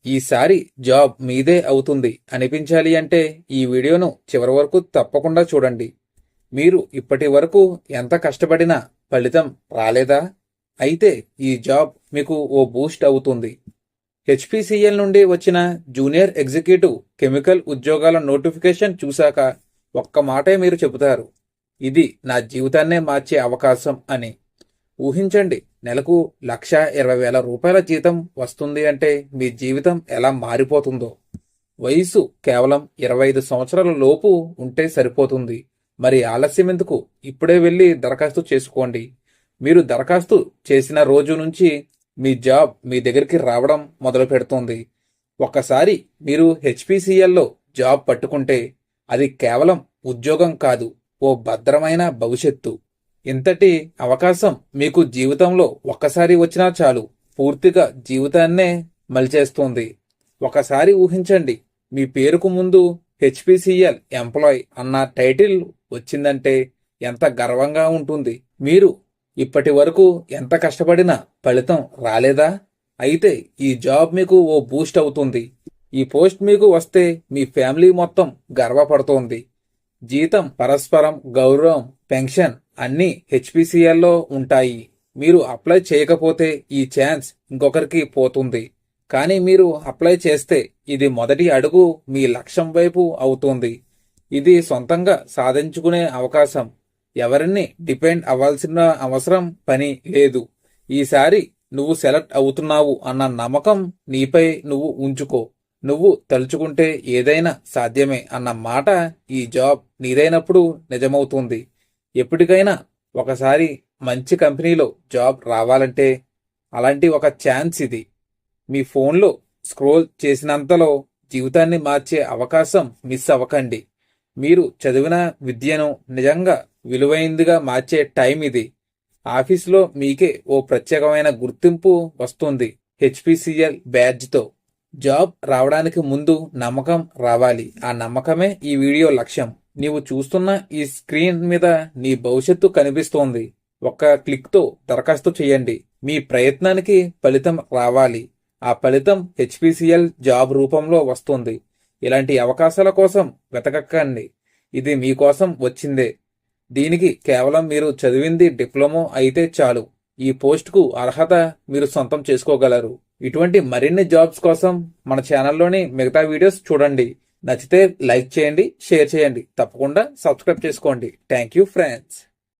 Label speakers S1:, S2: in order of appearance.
S1: ఈసారి జాబ్ మీదే అవుతుంది అనిపించాలి అంటే ఈ వీడియోను చివరి వరకు తప్పకుండా చూడండి. మీరు ఇప్పటి వరకు ఎంత కష్టపడినా ఫలితం రాలేదా? అయితే ఈ జాబ్ మీకు ఓ బూస్ట్ అవుతుంది. హెచ్పిసిఎల్ నుండి వచ్చిన జూనియర్ ఎగ్జిక్యూటివ్ కెమికల్ ఉద్యోగాల నోటిఫికేషన్ చూశాక ఒక్క మాటే మీరు చెబుతారు, ఇది నా జీవితాన్నే మార్చే అవకాశం అని. ఊహించండి, నెలకు 1,20,000 జీతం వస్తుంది అంటే మీ జీవితం ఎలా మారిపోతుందో. వయసు కేవలం 25 సంవత్సరాల లోపు ఉంటే సరిపోతుంది. మరి ఆలస్యం ఎందుకు? ఇప్పుడే వెళ్ళి దరఖాస్తు చేసుకోండి. మీరు దరఖాస్తు చేసిన రోజు నుంచి మీ జాబ్ మీ దగ్గరికి రావడం మొదలు పెడుతుంది. ఒక్కసారి మీరు హెచ్పిసిఎల్లో జాబ్ పట్టుకుంటే అది కేవలం ఉద్యోగం కాదు, ఓ భద్రమైన భవిష్యత్తు. ఇంతటి అవకాశం మీకు జీవితంలో ఒక్కసారి వచ్చినా చాలు, పూర్తిగా జీవితాన్నే మలిచేస్తుంది. ఒకసారి ఊహించండి, మీ పేరుకు ముందు హెచ్పిసిఎల్ ఎంప్లాయ్ అన్న టైటిల్ వచ్చిందంటే ఎంత గర్వంగా ఉంటుంది. మీరు ఇప్పటి వరకు ఎంత కష్టపడినా ఫలితం రాలేదా? అయితే ఈ జాబ్ మీకు ఓ బూస్ట్ అవుతుంది. ఈ పోస్ట్ మీకు వస్తే మీ ఫ్యామిలీ మొత్తం గర్వపడుతోంది. జీతం, పరస్పరం గౌరవం, పెన్షన్ అన్నీ హెచ్పిసిఎల్లో ఉంటాయి. మీరు అప్లై చేయకపోతే ఈ ఛాన్స్ ఇంకొకరికి పోతుంది. కానీ మీరు అప్లై చేస్తే ఇది మొదటి అడుగు మీ లక్ష్యం వైపు అవుతుంది. ఇది సొంతంగా సాధించుకునే అవకాశం. ఎవరిని డిపెండ్ అవ్వాల్సిన అవసరం పని లేదు. ఈసారి నువ్వు సెలెక్ట్ అవుతున్నావు అన్న నమ్మకం నీపై నువ్వు ఉంచుకో. నువ్వు తలుచుకుంటే ఏదైనా సాధ్యమే అన్న మాట ఈ జాబ్ నీదైనప్పుడు నిజమవుతుంది. ఎప్పటికైనా ఒకసారి మంచి కంపెనీలో జాబ్ రావాలంటే అలాంటి ఒక ఛాన్స్ ఇది. మీ ఫోన్లో స్క్రోల్ చేసినంతలో జీవితాన్ని మార్చే అవకాశం మిస్ అవ్వకండి. మీరు చదివిన విద్యను నిజంగా విలువైందిగా మార్చే టైం ఇది. ఆఫీసులో మీకే ఓ ప్రత్యేకమైన గుర్తింపు వస్తుంది హెచ్పిసిఎల్ బ్యాడ్జ్తో. జాబ్ రావడానికి ముందు నమ్మకం రావాలి. ఆ నమ్మకమే ఈ వీడియో లక్ష్యం. నీవు చూస్తున్న ఈ స్క్రీన్ మీద నీ భవిష్యత్తు కనిపిస్తోంది. ఒక్క క్లిక్తో దరఖాస్తు చేయండి. మీ ప్రయత్నానికి ఫలితం రావాలి. ఆ ఫలితం హెచ్పిసిఎల్ జాబ్ రూపంలో వస్తుంది. ఇలాంటి అవకాశాల కోసం వెతకకండి, ఇది మీకోసం వచ్చిందే. దీనికి కేవలం మీరు చదివింది డిప్లొమా అయితే చాలు. ఈ పోస్టుకు అర్హత మీరు సొంతం చేసుకోగలరు. ఇటువంటి మరిన్ని జాబ్స్ కోసం మన ఛానల్లోని మిగతా వీడియోస్ చూడండి. నచ్చితే లైక్ చేయండి, షేర్ చేయండి, తప్పకుండా సబ్స్క్రైబ్ చేసుకోండి. Thank you friends.